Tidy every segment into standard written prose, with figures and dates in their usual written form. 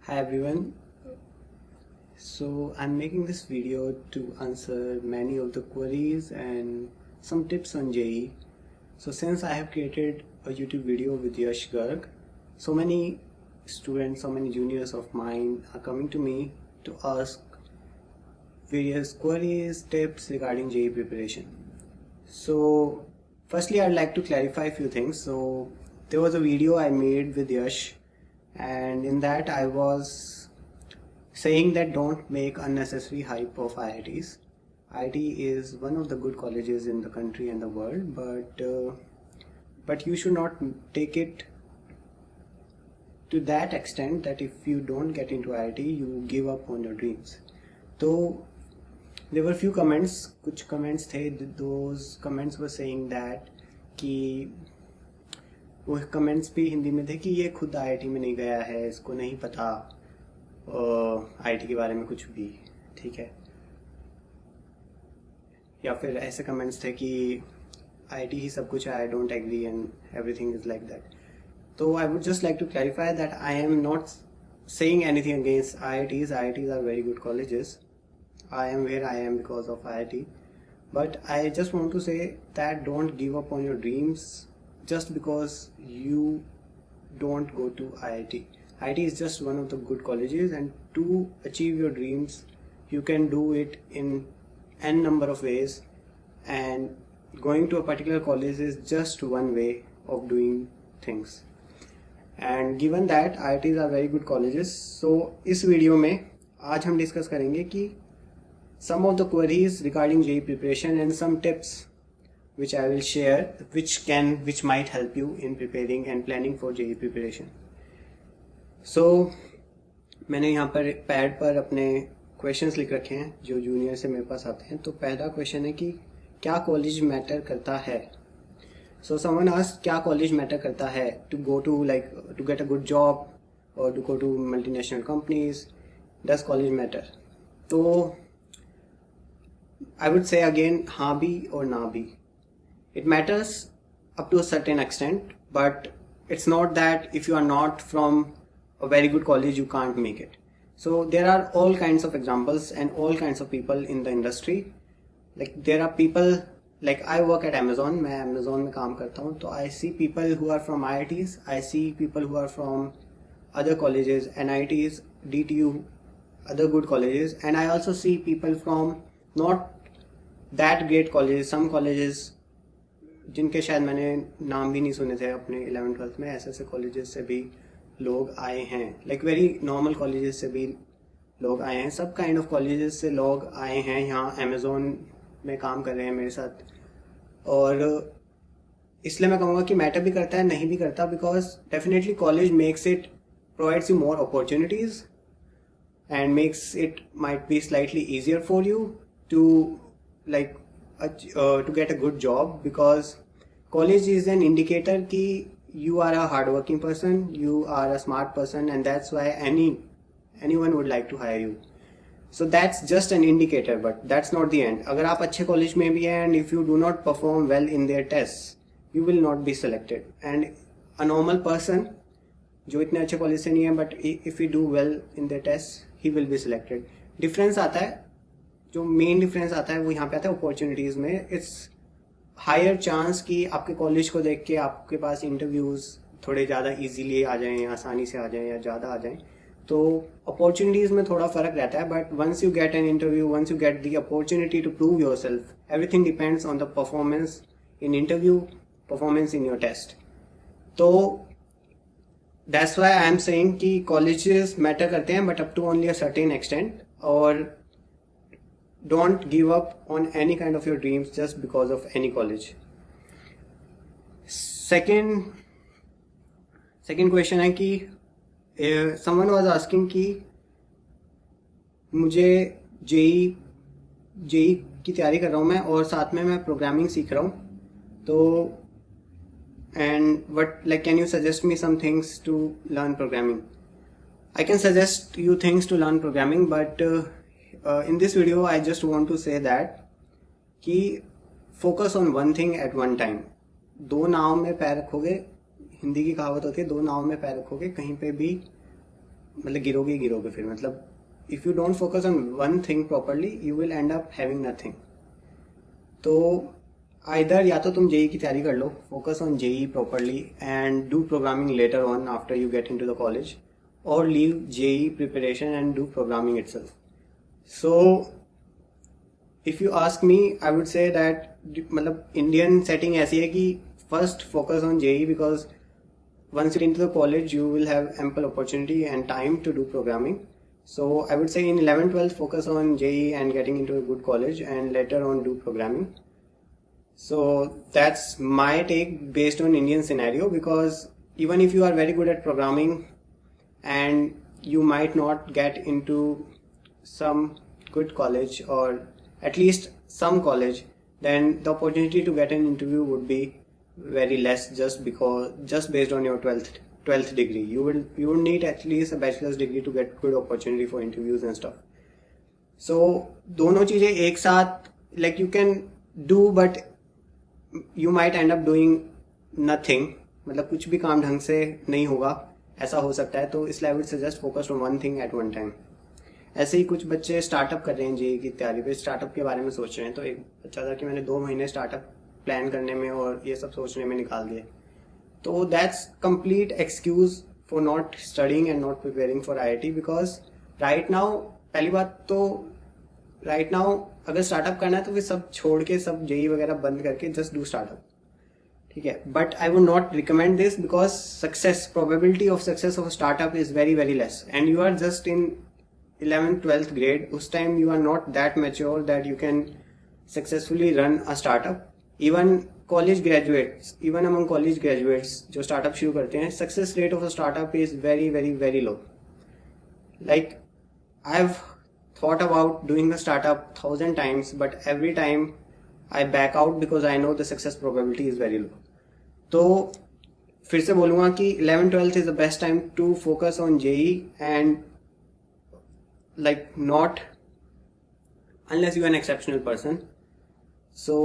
Hi everyone. So I'm making this video to answer many of the queries and some tips on JEE. So since I have created a YouTube video with Yash Garg, so many students, so many juniors of mine are coming to me to ask various queries, tips regarding JEE preparation. So firstly, I'd like to clarify a few things. So there was a video I made with Yash, and in that I was saying that don't make unnecessary hype of IITs. IIT is one of the good colleges in the country and the world, but you should not take it to that extent that if you don't get into IIT, you give up on your dreams. So there were few comments, कुछ comments थे, those comments were saying that कि वो comments भी हिंदी में थे कि ये खुद IIT में नहीं गया है, इसको नहीं पता IIT के बारे में कुछ भी, ठीक है. या फिर ऐसे कमेंट्स थे कि IIT ही सब कुछ है, I don't agree and everything is like that. So I would just like to clarify that I am not saying anything against IITs. IITs are very good colleges. I am where I am because of IIT. But I just want to say that don't give up on your dreams just because you don't go to IIT. IIT is just one of the good colleges, and to achieve your dreams, you can do it in n number of ways, and going to a particular college is just one way of doing things. And given that IITs are very good colleges, so इस video में आज हम discuss करेंगे कि some of the queries regarding JEE preparation and some tips which I will share which might help you in preparing and planning for JEE preparation. So मैंने यहाँ पर pad पर अपने क्वेश्चंस लिख रखे हैं जो जूनियर से मेरे पास आते हैं. तो पहला क्वेश्चन है कि क्या कॉलेज मैटर करता है. So someone asked क्या कॉलेज मैटर करता है to go to to get a good job or to go to multinational companies. Does college matter? तो I would say again हाँ भी और ना भी. It matters up to a certain extent, but it's not that if you are not from a very good college you can't make it. So there are all kinds of examples and all kinds of people in the industry. Like there are people, like I work at Amazon, मैं Amazon में काम करता हूँ, तो I see people who are from IITs, I see people who are from other colleges, NITs, DTU, other good colleges, and I also see people from not that great colleges, some colleges जिनके शायद मैंने नाम भी नहीं सुने थे अपने 11th-12th में, ऐसे कॉलेजेस से भी लोग आए हैं. लाइक वेरी नॉर्मल कॉलेजेस से भी लोग आए हैं, सब काइंड ऑफ कॉलेजेस से लोग आए हैं यहाँ अमेजोन में काम कर रहे हैं मेरे साथ. और इसलिए मैं कहूँगा कि मैटर भी करता है, नहीं भी करता, because definitely college makes it provides you more opportunities and makes it might be slightly easier for you to to get a good job, because college is an indicator कि you are a hard working person, you are a smart person, and that's why anyone would like to hire you. So that's just an indicator, but that's not the end. अगर आप अच्छे college में भी हैं and if you do not perform well in their tests, you will not be selected. And a normal person जो इतने अच्छे college से नहीं है but if he do well in their tests, he will be selected. Difference आता है, जो main difference आता है वो यहाँ पे आता है अपॉर्चुनिटीज में. इट्स हायर चांस कि आपके कॉलेज को देख के आपके पास इंटरव्यूज थोड़े ज़्यादा इजीली आ जाएं या आसानी से आ जाएं या ज़्यादा आ जाएं. तो अपॉर्चुनिटीज में थोड़ा फर्क रहता है, but once you get an interview, once you get the opportunity to prove yourself, everything depends on the performance in interview, performance in your test. तो that's why I am saying कि colleges matter करते हैं, but up to only a certain extent. और don't give up on any kind of your dreams just because of any college. Second question है कि someone was asking कि मुझे JEE की तैयारी कर रहा हूँ मैं और साथ में मैं प्रोग्रामिंग सीख रहा हूँ, तो and what can you suggest me some things to learn programming? I can suggest you things to learn programming, but in this video I just want to say that कि focus on one thing at one time. दो नाव में पैर रखोगे, हिंदी की कहावत होती है, दो नाव में पैर रखोगे, कहीं पे भी मतलब गिरोगे ही गिरोगे फिर, मतलब if you don't focus on one thing properly you will end up having nothing. तो आइदर या तो तुम जेई की तैयारी कर लो, focus on JEE properly and do programming later on after you get into the college, और leave JEE preparation and do programming itself. So if you ask me I would say that मतलब Indian setting ऐसी है कि first focus on JEE because once you get into the college you will have ample opportunity and time to do programming. So I would say in 11th 12th focus on JEE and getting into a good college and later on do programming. So that's my take based on Indian scenario, because even if you are very good at programming and you might not get into some good college or at least some college, then the opportunity to get an interview would be very less just based on your 12th degree. You would need at least a bachelor's degree to get good opportunity for interviews and stuff. So दोनों चीजें एक साथ like you can do but you might end up doing nothing, मतलब कुछ भी काम ढंग से नहीं होगा, ऐसा हो सकता है। तो इसलिए I would suggest focus on one thing at one time. ऐसे ही कुछ बच्चे स्टार्टअप कर रहे हैं जेई की तैयारी पे, स्टार्टअप के बारे में सोच रहे हैं। तो एक बच्चा था कि मैंने 2 महीने स्टार्टअप प्लान करने में और ये सब सोचने में निकाल दिए। तो that's complete excuse for not studying and not preparing for IIT, because right now पहली बात तो राइट नाउ अगर स्टार्टअप करना है तो फिर सब छोड़ के सब जेई वगैरह बंद करके जस्ट डू स्टार्टअप, ठीक है। But I would not recommend this because success probability of success of startup is very very less and you are just in 11th 12th grade. उस time you are not that mature that you can successfully run a startup. Even among college graduates जो startup शुरू करते हैं, success rate of a startup is very very very low. Like I've thought about doing a startup 1,000 times but every time I back out because I know the success probability is very low. तो फिर से बोलूँगा कि 11th 12th is the best time to focus on JEE and like not unless you are an exceptional person. So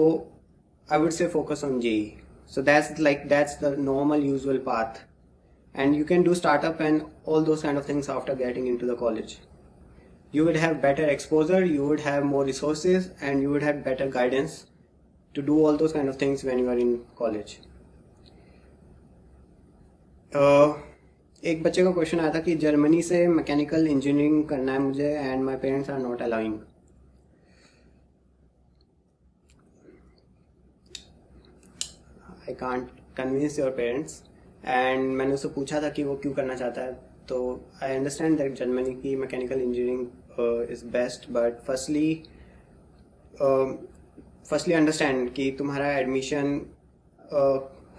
I would say focus on JEE. So that's the normal usual path, and you can do startup and all those kind of things after getting into the college. You would have better exposure, you would have more resources, and you would have better guidance to do all those kind of things when you are in college. एक बच्चे का question आया था कि Germany से mechanical engineering करना है मुझे and my parents are not allowing. I can't convince your parents. And मैंने उससे पूछा था कि वो क्यों करना चाहता है, तो आई अंडरस्टैंड दैट जर्मनी की mechanical engineering is best, but firstly understand कि तुम्हारा एडमिशन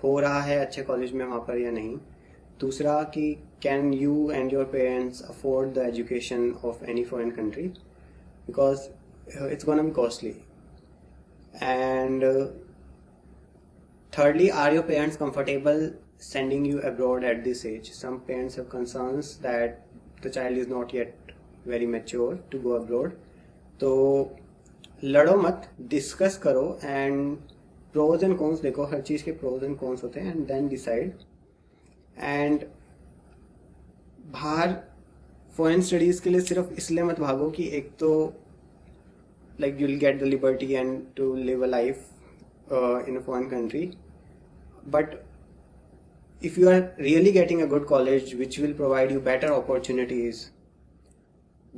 हो रहा है अच्छे कॉलेज में वहाँ पर या नहीं। दूसरा कि can you and your parents afford the education of any foreign country, because it's gonna be costly. And thirdly, are your parents comfortable sending you abroad at this age? Some parents have concerns that the child is not yet very mature to go abroad. तो लड़ो मत, discuss करो and pros and cons देखो, हर चीज़ के pros and cons होते हैं and then decide. And बाहर foreign studies के लिए सिर्फ इसलिए मत भागो कि एक तो like you will get the liberty and to live a life in a foreign country, but if you are really getting a good college which will provide you better opportunities,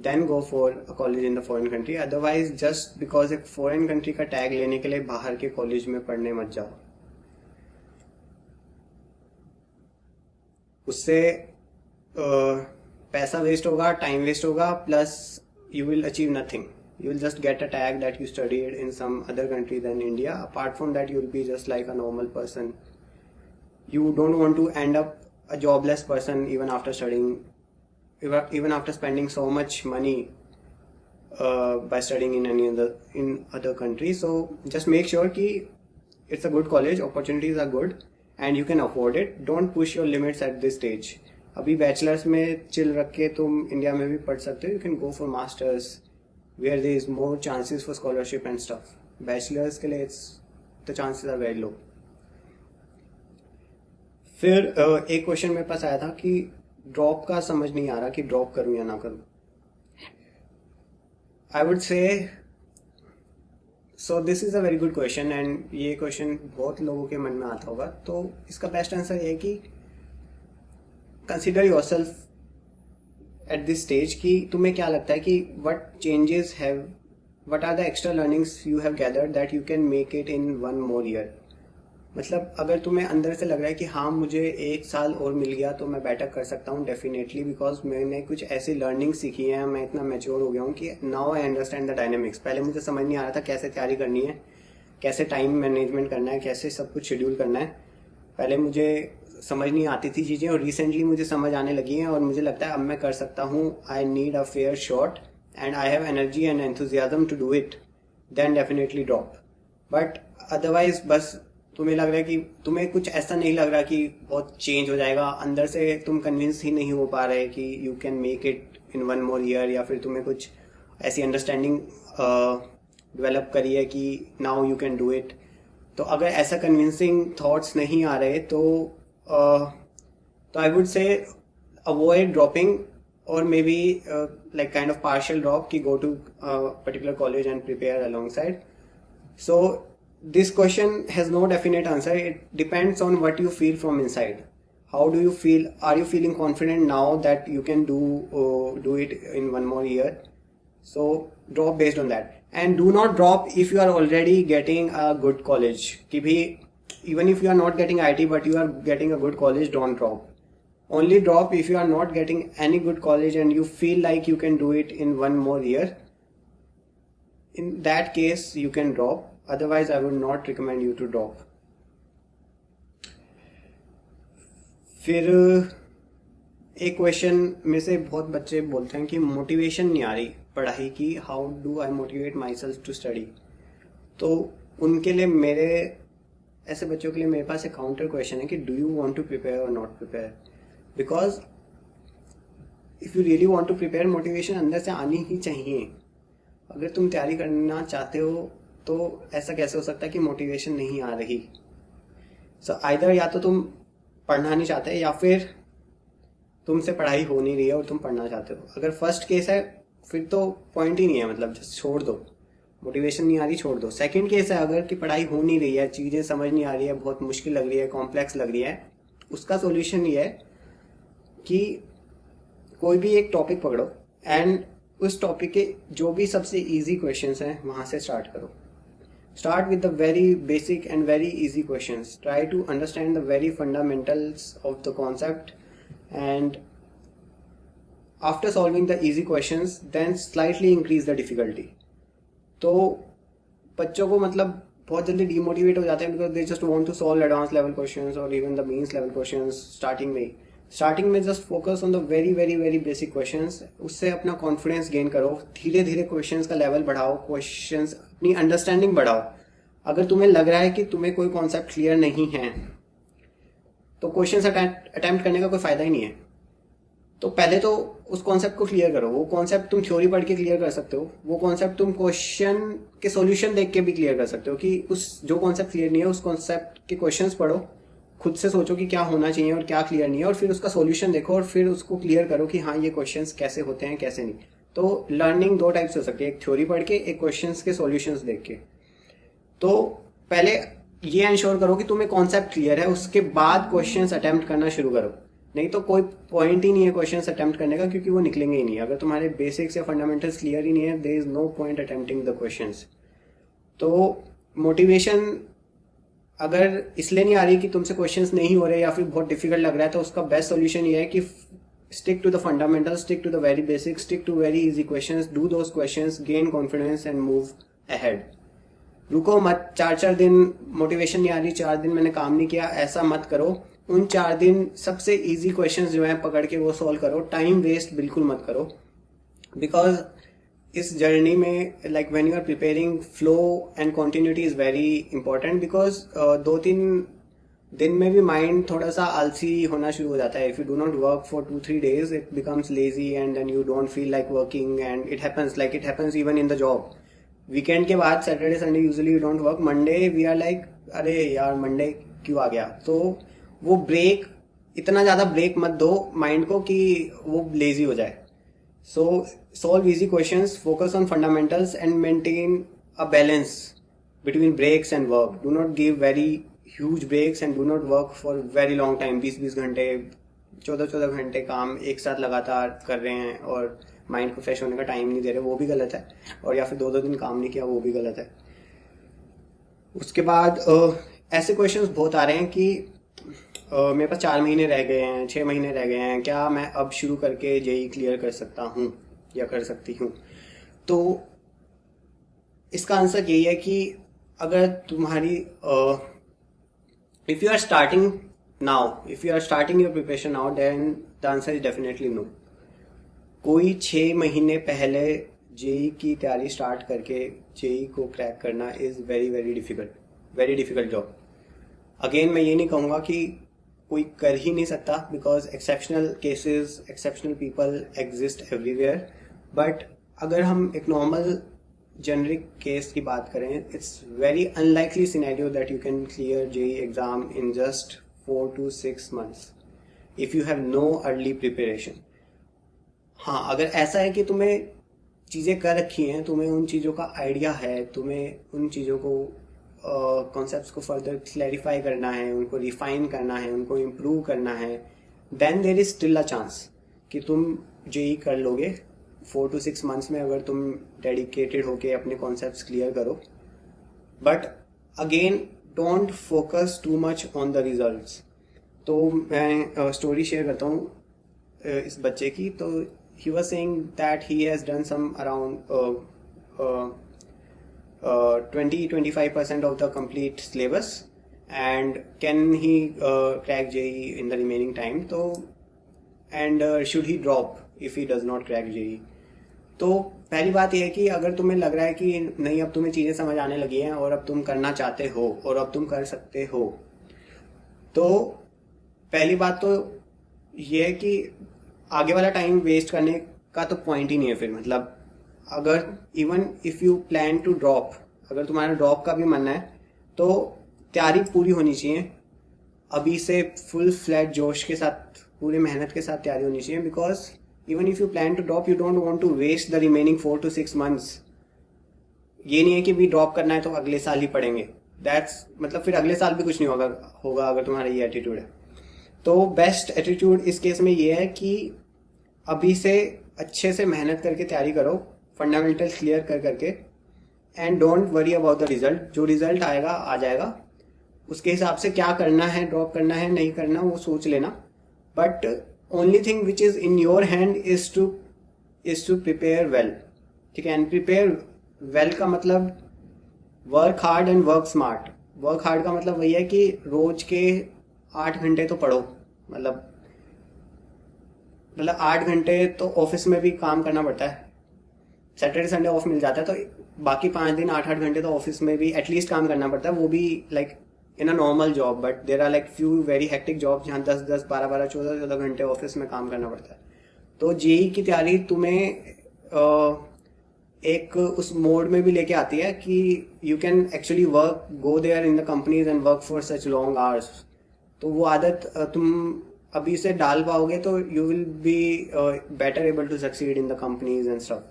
then go for a college in the foreign country. Otherwise just because एक foreign country का tag लेने के लिए बाहर के college में पढ़ने मत जाओ, उससे पैसा वेस्ट होगा, टाइम वेस्ट होगा, plus you will achieve nothing. You will just get a tag that you studied in some other country than India. Apart from that, you will be just like a normal person. You don't want to end up a jobless person even after studying, even after spending so much money by studying in other countries. So just make sure कि it's a good college, opportunities are good, and you can afford it. Don't push your limits at this stage. अभी bachelors में chill रख के तुम India में भी पढ़ सकते हो. You can go for masters where there is more chances for scholarship and stuff. Bachelors के लिए the chances are very low. फिर एक क्वेश्चन मेरे पास आया था कि ड्रॉप का समझ नहीं आ रहा कि ड्रॉप करूं या ना करूं. आई वुड से so this is a very good question, and ये क्वेश्चन बहुत लोगों के मन में आता होगा. तो इसका बेस्ट आंसर ये है कि consider yourself at this stage कि तुम्हें क्या लगता है कि what are the extra learnings you have gathered that you can make it in 1 more year. मतलब अगर तुम्हें अंदर से लग रहा है कि हाँ मुझे 1 साल और मिल गया तो मैं बेटर कर सकता हूँ, डेफिनेटली, बिकॉज मैंने कुछ ऐसी लर्निंग सीखी है, मैं इतना मैच्योर हो गया हूँ कि now I understand the dynamics. पहले मुझे समझ नहीं आ रहा था कैसे तैयारी करनी है, कैसे टाइम मैनेजमेंट करना है, कैसे सब कुछ शेड्यूल करना है. पहले मुझे समझ नहीं आती थी चीज़ें, और रिसेंटली मुझे समझ आने लगी हैं और मुझे लगता है अब मैं कर सकता हूँ. I need a fair shot and I have energy and enthusiasm to do it, then definitely drop. But otherwise बस तुम्हें लग रहा है कि तुम्हें कुछ ऐसा नहीं लग रहा कि बहुत चेंज हो जाएगा, अंदर से तुम कन्विंस ही नहीं हो पा रहे कि you can make it in 1 more year, या फिर तुम्हें कुछ ऐसी अंडरस्टैंडिंग डेवलप करी है कि now you can do it. तो अगर ऐसा कन्विंसिंग थॉट्स नहीं आ रहे तो I would say avoid dropping, और maybe like kind of partial drop कि go to particular college and prepare alongside. So this question has no definite answer. It depends on what you feel from inside. How do you feel? Are you feeling confident now that you can do it in 1 more year? So drop based on that, and do not drop if you are already getting a good college. कि भी even if you are not getting IT but you are getting a good college, don't drop. Only drop if you are not getting any good college and you feel like you can do it in 1 more year. In that case you can drop. Otherwise I would not recommend you to drop. फिर एक question में से बहुत बच्चे बोलते हैं कि motivation नहीं आ रही पढ़ाई की, how do I motivate myself to study. तो उनके लिए ऐसे बच्चों के लिए मेरे पास एक काउंटर क्वेश्चन है कि do you want to prepare और not prepare. Because if you really want to prepare, motivation अंदर से आनी ही चाहिए. अगर तुम तैयारी करना चाहते हो तो ऐसा कैसे हो सकता है कि मोटिवेशन नहीं आ रही. सो आइदर या तो तुम पढ़ना नहीं चाहते या फिर तुमसे पढ़ाई हो नहीं रही है और तुम पढ़ना चाहते हो. अगर फर्स्ट केस है फिर तो पॉइंट ही नहीं है, मतलब जस्ट छोड़ दो, मोटिवेशन नहीं आ रही छोड़ दो. सेकंड केस है अगर कि पढ़ाई हो नहीं रही है, चीज़ें समझ नहीं आ रही है, बहुत मुश्किल लग रही है, कॉम्प्लेक्स लग रही है, उसका सोल्यूशन ये है कि कोई भी एक टॉपिक पकड़ो एंड उस टॉपिक के जो भी सबसे ईजी क्वेश्चंस हैं वहाँ से स्टार्ट करो. Start with the very basic and very easy questions. Try to understand the very fundamentals of the concept, and after solving the easy questions, then slightly increase the difficulty. तो बच्चों को मतलब बहुत जल्दी डीमोटिवेट हो जाते हैं because they just want to solve advanced level questions or even the means level questions starting में just focus on the very very very basic questions. उससे अपना कॉन्फिडेंस गेन करो, धीरे धीरे क्वेश्चंस का लेवल बढ़ाओ, क्वेश्चंस अपनी अंडरस्टैंडिंग बढ़ाओ. अगर तुम्हें लग रहा है कि तुम्हें कोई कॉन्सेप्ट क्लियर नहीं है तो क्वेश्चंस अटेम्प्ट करने का कोई फायदा ही नहीं है. तो पहले तो उस कॉन्सेप्ट को क्लियर करो. वो कॉन्सेप्ट तुम थ्योरी पढ़ के क्लियर कर सकते हो, वो कॉन्सेप्ट तुम क्वेश्चन के सॉल्यूशन देख के भी क्लियर कर सकते हो कि उस जो कॉन्सेप्ट क्लियर नहीं है उस कॉन्सेप्ट के क्वेश्चंस पढ़ो, खुद से सोचो कि क्या होना चाहिए और क्या क्लियर नहीं है, और फिर उसका सॉल्यूशन देखो और फिर उसको क्लियर करो कि हाँ ये क्वेश्चंस कैसे होते हैं कैसे नहीं. तो लर्निंग 2 टाइप से हो सकती है, एक थ्योरी पढ़ के, एक क्वेश्चंस के सॉल्यूशंस देख के. तो पहले ये इंश्योर करो कि तुम्हें कॉन्सेप्ट क्लियर है, उसके बाद क्वेश्चंस अटेम्प्ट करना शुरू करो. नहीं तो कोई पॉइंट ही नहीं है क्वेश्चंस अटेम्प्ट करने का, क्योंकि वो निकलेंगे ही नहीं. अगर तुम्हारे बेसिक्स या फंडामेंटल्स क्लियर ही नहीं है, there is no point attempting the questions. तो मोटिवेशन अगर इसलिए नहीं आ रही कि तुमसे क्वेश्चंस नहीं हो रहे या फिर बहुत डिफिकल्ट लग रहा है, तो उसका बेस्ट सॉल्यूशन ये है कि stick to the fundamentals, stick to the very basic, stick to very easy questions, do those questions, gain confidence and move ahead. रुको मत, 4 दिन मोटिवेशन नहीं आ रही, 4 दिन मैंने काम नहीं किया, ऐसा मत करो. उन 4 दिन सबसे इजी क्वेश्चंस जो हैं पकड़ के वो सॉल्व करो. टाइम वेस्ट बिल्कुल मत करो, बिकॉज इस जर्नी में like when you are preparing, flow and continuity is very important. Because 2-3 दिन में भी माइंड थोड़ा सा आलसी होना शुरू हो जाता है. If you do not work for 2-3 days it becomes lazy and then you don't feel like working, and it happens even in the job. Weekend के बाद Saturday Sunday usually you don't work, Monday we are like अरे यार Monday क्यों आ गया. तो वो break इतना ज़्यादा ब्रेक मत दो माइंड को कि वो लेजी हो जाए. So solve easy questions, focus on fundamentals and maintain a balance between breaks and work. Do not give very huge breaks and do not work for very long time. 20-20 घंटे 14-14 घंटे काम एक साथ लगातार कर रहे हैं और माइंड को फ्रेश होने का टाइम नहीं दे रहे, वो भी गलत है. और या फिर 2-2 दिन काम नहीं किया, वो भी गलत है. उसके बाद ऐसे क्वेश्चंस बहुत आ रहे हैं कि मेरे पास 4 महीने रह गए हैं, 6 महीने रह गए हैं, क्या मैं अब शुरू करके जेई क्लियर कर सकता हूँ या कर सकती हूँ. तो इसका आंसर यही है कि अगर तुम्हारी if you are starting now, if you are starting your preparation now, then the answer is definitely no. कोई 6 महीने पहले जेई की तैयारी स्टार्ट करके जेई को क्रैक करना is very very difficult job. Again मैं ये नहीं कहूँगा कि कोई कर ही नहीं सकता, because exceptional cases, exceptional people exist everywhere. But अगर हम एक नॉर्मल जेनरिक केस की बात करें, it's very unlikely scenario that you can clear JEE exam in just 4 to 6 months if you have no early preparation. हाँ, अगर ऐसा है कि तुम्हें चीज़ें कर रखी हैं, तुम्हें उन चीज़ों का आइडिया है, तुम्हें उन चीज़ों को कॉन्सेप्ट्स को फर्दर क्लैरिफाई करना है, उनको रिफाइन करना है, उनको इम्प्रूव करना है, then there is still a chance कि तुम जेई कर लोगे 4 to 6 months में, अगर तुम डेडिकेटेड होके अपने कॉन्सेप्ट्स क्लियर करो. But again don't focus too much on the results. तो मैं स्टोरी शेयर करता हूँ इस बच्चे की. तो he was saying that he has done some around 20-25% of the complete syllabus, and can he crack JEE in the remaining time? So, and should he drop if he does not crack JEE? तो पहली बात यह है कि अगर तुम्हें लग रहा है कि नहीं, अब तुम्हें चीज़ें समझ आने लगी हैं और अब तुम करना चाहते हो और अब तुम कर सकते हो, तो पहली बात तो ये है कि आगे वाला टाइम वेस्ट करने का तो पॉइंट ही नहीं है फिर. मतलब अगर even if you plan to drop, अगर तुम्हारा ड्रॉप का भी मन है, तो तैयारी पूरी होनी चाहिए अभी से, फुल फ्लैट जोश के साथ, पूरी मेहनत के साथ तैयारी होनी चाहिए. Because even if you plan to drop, you don't want to waste the remaining 4 to 6 months. ये नहीं है कि भी ड्रॉप करना है तो अगले साल ही पढ़ेंगे. दैट्स मतलब फिर अगले साल भी कुछ नहीं होगा अगर तुम्हारा ये एटीट्यूड है. तो बेस्ट एटीट्यूड इस केस में ये है कि अभी से अच्छे से मेहनत करके तैयारी करो, फंडामेंटल्स क्लियर करके, and don't worry about the result. जो रिजल्ट आएगा आ जाएगा, उसके हिसाब से क्या करना है, ड्रॉप करना है नहीं करना, वो सोच लेना. But only thing which is in your hand is to prepare well. ठीक है. एंड प्रिपेयर वेल का मतलब work hard and work smart. Work hard का मतलब वही है कि रोज के 8 घंटे तो पढ़ो. मतलब 8 घंटे तो ऑफिस में भी काम करना पड़ता है. सैटरडे संडे ऑफ मिल जाता है, तो बाकी 5 दिन 8-8 घंटे तो ऑफिस में भी एटलीस्ट काम करना पड़ता है. वो भी like in a normal job. But there are like few very hectic job जहाँ 10-10, 12-12, 14-14 घंटे ऑफिस में काम करना पड़ता है. तो जेई की तैयारी तुम्हें एक उस मोड में भी लेके आती है कि you can actually work, go there in the companies and work for such long hours. तो वो आदत तुम अभी से डाल पाओगे तो you will be better able to succeed in the companies and stuff.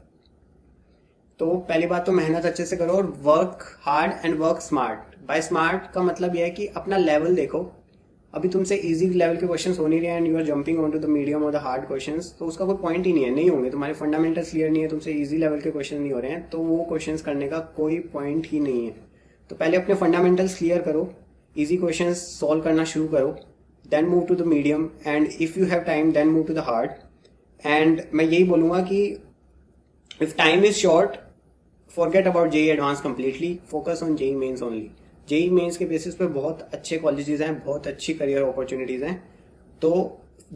तो पहली बात तो मेहनत अच्छे से करो और work hard and work smart. By smart का मतलब यह है कि अपना लेवल देखो. अभी तुमसे इजी लेवल के क्वेश्चंस हो नहीं रहे and you are jumping on to the medium और द हार्ड क्वेश्चंस, तो उसका कोई पॉइंट ही नहीं है. नहीं होंगे, तुम्हारे फंडामेंटल्स क्लियर नहीं है, तुमसे इजी लेवल के क्वेश्चन नहीं हो रहे हैं, तो वो क्वेश्चंस करने का कोई पॉइंट ही नहीं है. तो पहले अपने फंडामेंटल्स क्लियर करो, इजी क्वेश्चंस सॉल्व करना शुरू करो, then move to the medium, and if you have time then move to the hard. And मैं यही बोलूँगा कि if time is short, forget about JEE Advanced completely, focus on JEE Mains only. JEE Mains के basis पे बहुत अच्छे colleges हैं, बहुत अच्छी करियर अपॉर्चुनिटीज़ हैं. तो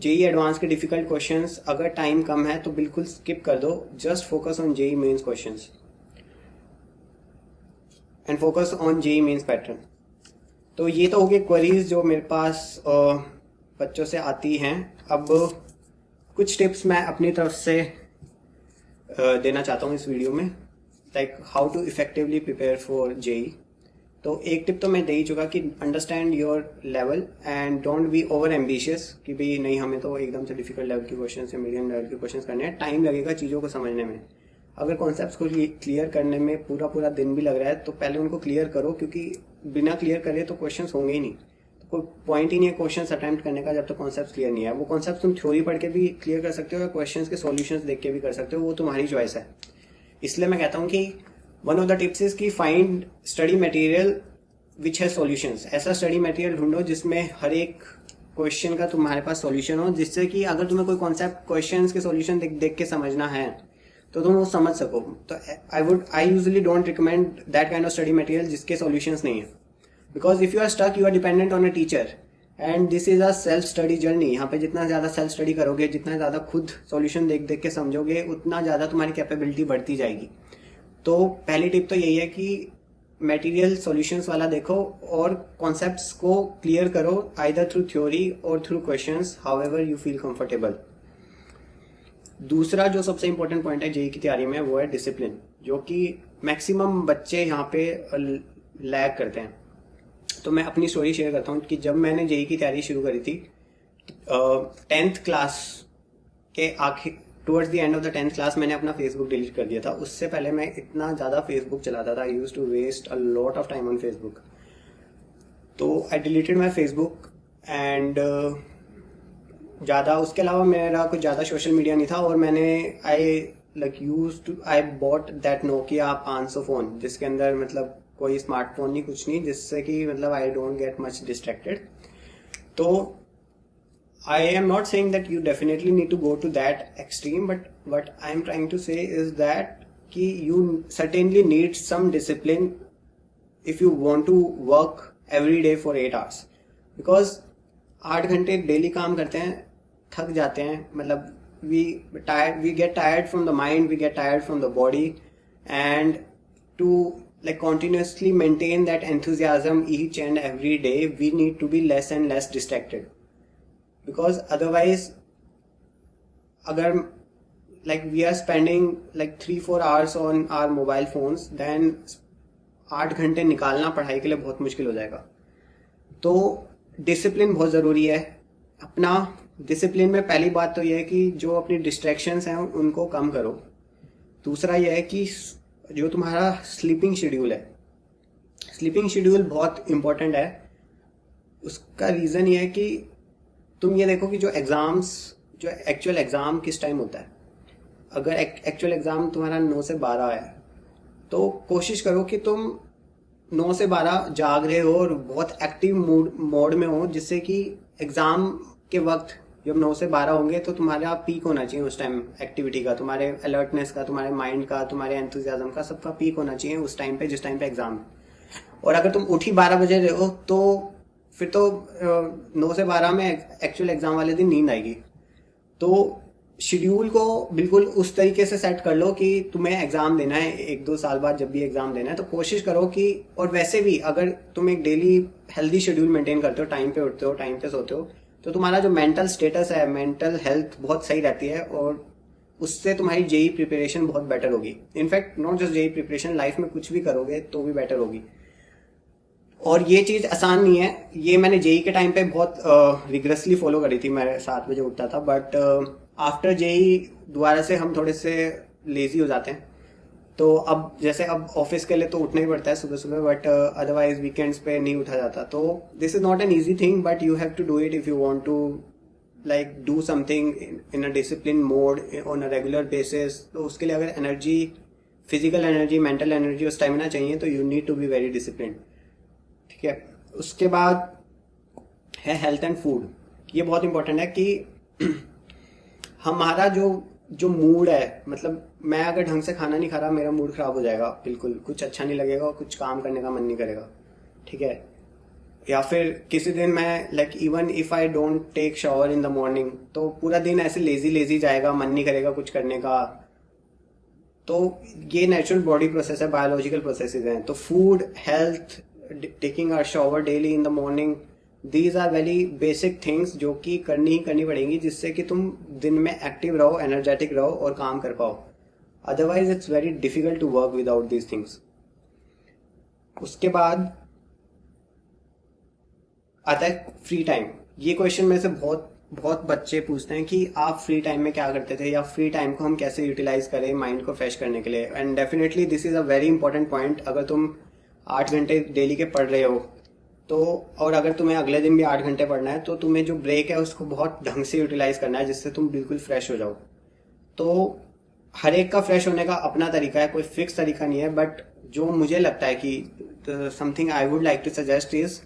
JEE Advanced के डिफिकल्ट क्वेश्चंस अगर टाइम कम है तो बिल्कुल स्किप कर दो. Just focus on JEE Mains questions and focus on JEE Mains pattern. तो ये तो हो गए क्वेरीज जो मेरे पास बच्चों से आती हैं. अब कुछ टिप्स मैं अपनी तरफ से देना चाहता हूँ इस वीडियो में, like how to effectively prepare for JEE. तो एक टिप तो मैं दे ही चुका कि understand your level and don't be over ambitious कि भाई नहीं हमें तो एकदम से डिफिकल्ट लेवल के क्वेश्चन या मीडियम लेवल के क्वेश्चन करने हैं, टाइम लगेगा चीज़ों को समझने में। अगर कॉन्सेप्ट्स को क्लियर करने में पूरा पूरा दिन भी लग रहा है तो पहले उनको क्लियर करो, क्योंकि बिना क्लियर करे तो क्वेश्चन होंगे ही नहीं, तो कोई पॉइंट ही नहीं है क्वेश्चन अटेम्प्ट करने का जब तक कॉन्सेप्ट क्लियर नहीं है। वो कॉन्सेप्ट तुम थ्योरी पढ़ के भी क्लियर कर सकते हो या क्वेश्चन के सॉल्यूशंस देख के भी कर सकते हो, वो तुम्हारी चॉइस है। इसलिए मैं कहता हूँ कि one of the tips is कि फाइंड स्टडी मटेरियल विच है सॉल्यूशंस। ऐसा स्टडी मटेरियल ढूंढो जिसमें हर एक क्वेश्चन का तुम्हारे पास सॉल्यूशन हो, जिससे कि अगर तुम्हें कोई कॉन्सेप्ट क्वेश्चंस के सॉल्यूशन देख के समझना है तो तुम वो समझ सको। तो I usually don't recommend that kind of study material जिसके सॉल्यूशंस नहीं है, because if you are stuck you are dependent on a teacher and this is a self study journey. यहाँ पे जितना ज़्यादा सेल्फ स्टडी करोगे, जितना ज़्यादा खुद सॉल्यूशन देख देख के समझोगे, उतना ज़्यादा तुम्हारी कैपेबिलिटी बढ़ती जाएगी। तो पहली टिप तो यही है कि मटेरियल सॉल्यूशंस वाला देखो और कॉन्सेप्ट्स को क्लियर करो, आइदर थ्रू थ्योरी और through questions, however you feel comfortable. दूसरा जो सबसे इंपॉर्टेंट पॉइंट है जेईई की तैयारी में वो है डिसिप्लिन, जो कि मैक्सिमम बच्चे यहाँ पे लैग करते हैं। तो मैं अपनी स्टोरी शेयर करता हूँ कि जब मैंने जेईई की तैयारी शुरू करी थी 10th क्लास के आखिर towards the end of the 10th class मैंने अपना फेसबुक डिलीट कर दिया था। उससे पहले मैं इतना ज़्यादा फेसबुक चलाता था, I used to waste a lot of time on Facebook. तो I deleted my Facebook and ज़्यादा उसके अलावा मेरा कुछ ज़्यादा सोशल मीडिया नहीं था। और मैंने I bought that Nokia 500 phone, जिसके अंदर मतलब कोई स्मार्टफोन नहीं, कुछ नहीं, जिससे कि मतलब I don't get much distracted. तो I am not saying that you definitely need to go to that extreme, but what I am trying to say is that कि you certainly need some discipline if you want to work every day for 8 hours, because 8 घंटे daily काम करते हैं, थक जाते हैं, मतलब we get tired from the mind, we get tired from the body, and to like continuously maintain that enthusiasm each and every day we need to be less and less distracted, because otherwise agar like we are spending like 3-4 hours on our mobile phones, then 8 घंटे निकालना पढ़ाई के लिए बहुत मुश्किल हो जाएगा। तो डिसिप्लिन बहुत ज़रूरी है। अपना डिसिप्लिन में पहली बात तो यह है कि जो अपनी डिस्ट्रैक्शंस हैं उनको कम करो। दूसरा यह है कि जो तुम्हारा स्लीपिंग शेड्यूल है, स्लीपिंग शेड्यूल बहुत इम्पोर्टेंट है। उसका रीज़न ये है कि तुम ये देखो कि जो एक्चुअल एग्ज़ाम किस टाइम होता है। अगर एक्चुअल एग्ज़ाम तुम्हारा 9 से 12 है तो कोशिश करो कि तुम 9 से 12 जाग रहे हो और बहुत एक्टिव मोड में हो, जिससे कि एग्ज़ाम के वक्त जब 9 से 12 होंगे तो तुम्हारा पीक होना चाहिए उस टाइम एक्टिविटी का, तुम्हारे अलर्टनेस का, तुम्हारे माइंड का, तुम्हारे एंथुजियाज्म का, सबका पीक होना चाहिए उस टाइम पे जिस टाइम पे एग्ज़ाम है। और अगर तुम उठ ही 12 बजे रहे हो तो फिर तो 9 से 12 में एक्चुअल एग्ज़ाम वाले दिन नींद आएगी। तो शेड्यूल को बिल्कुल उस तरीके से सेट कर लो कि तुम्हें एग्ज़ाम देना है 1-2 साल बाद, जब भी एग्ज़ाम देना है तो कोशिश करो कि, और वैसे भी अगर तुम एक डेली हेल्दी शेड्यूल मेंटेन करते हो, टाइम पे उठते हो, टाइम पे सोते हो, तो तुम्हारा जो मेंटल स्टेटस है, मेंटल हेल्थ बहुत सही रहती है और उससे तुम्हारी जेईई प्रिपरेशन बहुत बेटर होगी। In fact not just JEE preparation, life में कुछ भी करोगे तो भी बेटर होगी। और ये चीज़ आसान नहीं है, ये मैंने जेईई के टाइम पे बहुत रिग्रेसली फॉलो करी थी। मैं 7 बजे उठता था, बट आफ्टर जेईई दोबारा से हम थोड़े से लेजी हो जाते हैं। तो अब जैसे अब ऑफिस के लिए तो उठना ही पड़ता है सुबह सुबह, बट अदरवाइज वीकेंड्स पे नहीं उठा जाता। तो this is not an easy thing, but you have to do it if you want to like do something in a discipline mode on a regular basis. तो उसके लिए अगर energy, physical energy, mental energy और stamina चाहिए तो you need to be very discipline. ठीक है, उसके बाद है हेल्थ एंड फूड। ये बहुत इंपॉर्टेंट है कि हमारा जो मूड है, मतलब मैं अगर ढंग से खाना नहीं खा रहा मेरा मूड खराब हो जाएगा, बिल्कुल कुछ अच्छा नहीं लगेगा और कुछ काम करने का मन नहीं करेगा। ठीक है, या फिर किसी दिन मैं like even if I don't take shower in the morning तो पूरा दिन ऐसे लेजी जाएगा, मन नहीं करेगा कुछ करने का। तो ये नेचुरल बॉडी प्रोसेस है, बायोलॉजिकल प्रोसेसेस हैं। तो food, health, taking a shower daily in the morning, these are very basic things जो कि करनी पड़ेंगी, जिससे कि तुम दिन में एक्टिव रहो, एनर्जेटिक रहो और काम कर पाओ। Otherwise it's very difficult to work without these things. उसके बाद आता है फ्री टाइम। ये क्वेश्चन में से बहुत बहुत बच्चे पूछते हैं कि आप फ्री टाइम में क्या करते थे, या फ्री टाइम को हम कैसे यूटिलाइज करें माइंड को फ्रेश करने के लिए। And definitely this is a very important point. अगर तुम 8 घंटे डेली के पढ़ रहे हो तो, और अगर तुम्हें अगले दिन भी 8 घंटे पढ़ना है, तो तुम्हें जो ब्रेक है उसको बहुत ढंग से यूटिलाइज करना है, जिससे तुम बिल्कुल फ्रेश हो जाओ। तो हर एक का फ्रेश होने का अपना तरीका है, कोई फिक्स तरीका नहीं है। बट जो मुझे लगता है कि something I would like to suggest is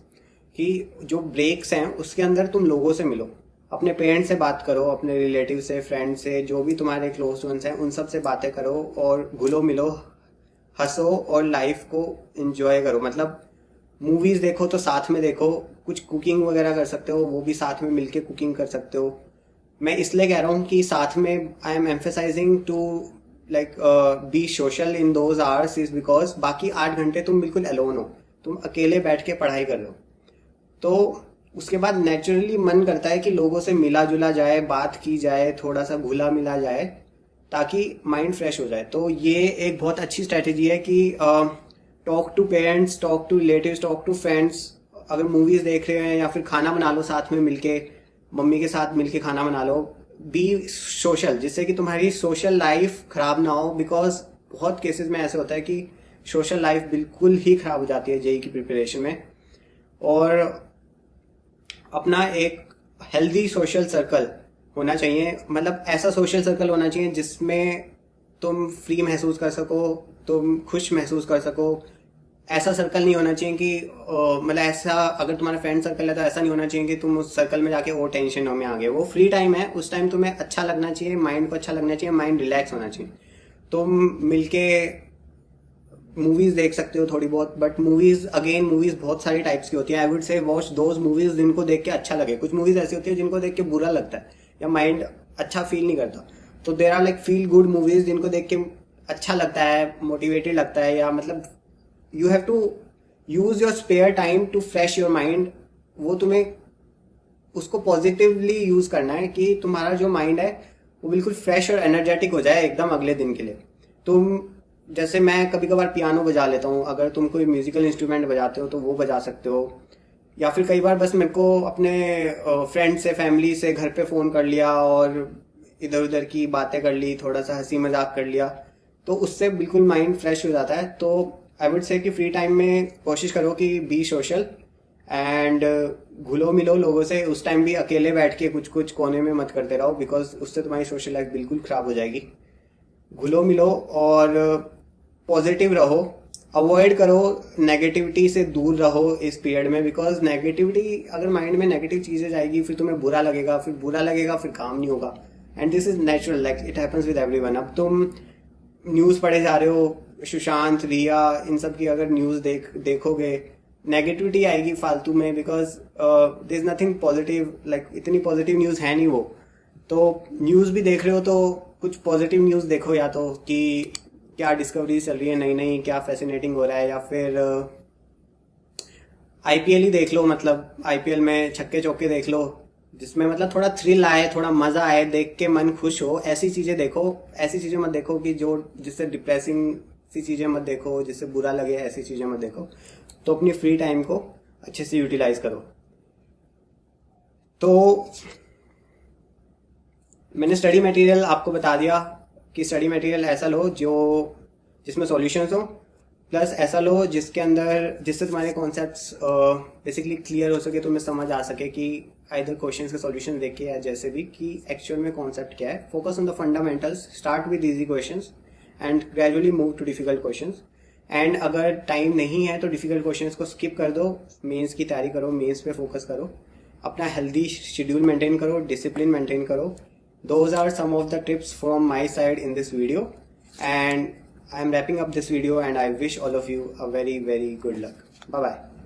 कि जो ब्रेक्स हैं उसके अंदर तुम लोगों से मिलो, अपने पेरेंट्स से बात करो, अपने रिलेटिव से, फ्रेंड से, जो भी तुम्हारे क्लोज वंस हैं उन सब से बातें करो और घुलो मिलो, हंसो और लाइफ को एंजॉय करो। मतलब मूवीज देखो तो साथ में देखो, कुछ कुकिंग वगैरह कर सकते हो वो भी साथ में मिलके कुकिंग कर सकते हो। मैं इसलिए कह रहा हूँ कि साथ में I am emphasising to like be social in those hours is because बाकी 8 घंटे तुम बिल्कुल अलोन हो, तुम अकेले बैठ के पढ़ाई कर रहे हो। तो उसके बाद नेचुरली मन करता है कि लोगों से मिला जुला जाए, बात की जाए, थोड़ा सा घुला मिला जाए ताकि माइंड फ्रेश हो जाए। तो ये एक बहुत अच्छी स्ट्रेटेजी है कि talk to parents, talk to relatives, talk to friends. अगर मूवीज देख रहे हैं या फिर खाना बना लो साथ में मिलके, मम्मी के साथ मिलके खाना बना लो। बी सोशल, जिससे कि तुम्हारी सोशल लाइफ खराब ना हो, बिकॉज बहुत केसेस में ऐसे होता है कि सोशल लाइफ बिल्कुल ही खराब हो जाती है जेई की प्रिपरेशन में। और अपना एक हेल्दी सोशल सर्कल होना चाहिए, मतलब ऐसा सोशल सर्कल होना चाहिए जिसमें तुम फ्री महसूस कर सको, तुम खुश महसूस कर सको। ऐसा सर्कल नहीं होना चाहिए कि मतलब ऐसा, अगर तुम्हारा फ्रेंड सर्कल है तो ऐसा नहीं होना चाहिए कि तुम उस सर्कल में जाके और टेंशन में आ गए। वो फ्री टाइम है, उस टाइम तुम्हें अच्छा लगना चाहिए, माइंड को अच्छा लगना चाहिए, माइंड रिलैक्स होना चाहिए। तुम मिलके मूवीज देख सकते हो थोड़ी बहुत, बट मूवीज बहुत सारी टाइप्स की होती है। आई वुड से वॉच दोज मूवीज जिनको देख के अच्छा लगे। कुछ मूवीज ऐसी होती है जिनको देख के बुरा लगता है या माइंड अच्छा फील नहीं करता। तो there are like feel good movies जिनको देख के अच्छा लगता है, मोटिवेटेड लगता है, या मतलब you have to use your spare time to fresh your mind. वो तुम्हें उसको पॉजिटिवली यूज करना है कि तुम्हारा जो माइंड है वो बिल्कुल फ्रेश और एनर्जेटिक हो जाए एकदम अगले दिन के लिए। तुम जैसे मैं कभी कभार पियानो बजा लेता हूँ, अगर तुम कोई म्यूजिकल इंस्ट्रूमेंट बजाते हो तो वो बजा सकते हो। या फिर कई बार बस मेरे को अपने फ्रेंड से, फैमिली से घर पे फ़ोन कर लिया और इधर उधर की बातें कर ली, थोड़ा सा हंसी मजाक कर लिया, तो उससे बिल्कुल माइंड फ्रेश हो जाता है। तो आई वुड से कि फ्री टाइम में कोशिश करो कि बी सोशल एंड घुलो मिलो लोगों से। उस टाइम भी अकेले बैठ के कुछ कुछ कोने में मत करते रहो, बिकॉज उससे तुम्हारी सोशल लाइफ बिल्कुल ख़राब हो जाएगी। घुलो मिलो और पॉजिटिव रहो, अवॉइड करो, नेगेटिविटी से दूर रहो इस पीरियड में। बिकॉज नेगेटिविटी, अगर माइंड में नेगेटिव चीज़ें जाएगी फिर तुम्हें बुरा लगेगा, फिर काम नहीं होगा। And this is natural, like it happens with everyone. अब तुम न्यूज़ पढ़े जा रहे हो, सुशांत, रिया, इन सब की अगर न्यूज़ देखोगे, नेगेटिविटी आएगी फालतू में, because there is nothing positive, like इतनी पॉजिटिव न्यूज़ है नहीं वो। तो न्यूज़ भी देख रहे हो तो कुछ पॉजिटिव न्यूज़ देखो, या तो कि क्या डिस्कवरी चल रही है नई नई, क्या फैसिनेटिंग हो रहा है, या फिर आईपीएल ही देख लो। मतलब आईपीएल में छक्के चौके देख लो, जिसमें मतलब थोड़ा थ्रिल आए, थोड़ा मजा आए, देख के मन खुश हो। ऐसी चीजें देखो, ऐसी चीजें मत देखो कि जो जिससे डिप्रेसिंग सी चीजें मत देखो, जिससे बुरा लगे, ऐसी चीजें मत देखो। तो अपनी फ्री टाइम को अच्छे से यूटिलाइज करो। तो मैंने स्टडी मटेरियल आपको बता दिया कि स्टडी मटेरियल ऐसा लो जिसमें सॉल्यूशंस हो, प्लस ऐसा लो जिससे तुम्हारे कॉन्सेप्ट्स बेसिकली क्लियर हो सके, तुम्हें समझ आ सके कि आइदर क्वेश्चंस के सॉल्यूशन देख के या जैसे भी कि एक्चुअल में कॉन्सेप्ट क्या है। Focus on the fundamentals, start with easy questions and gradually move to difficult questions. And अगर टाइम नहीं है तो डिफिकल्ट क्वेश्चंस को स्किप कर दो, मेंस की तैयारी करो, मेंस पे फोकस करो, अपना हेल्दी शेड्यूल मेंटेन करो, डिसिप्लिन मेंटेन करो। Those are some of the tips from my side in this video, and I am wrapping up this video and I wish all of you a very, very good luck. Bye bye.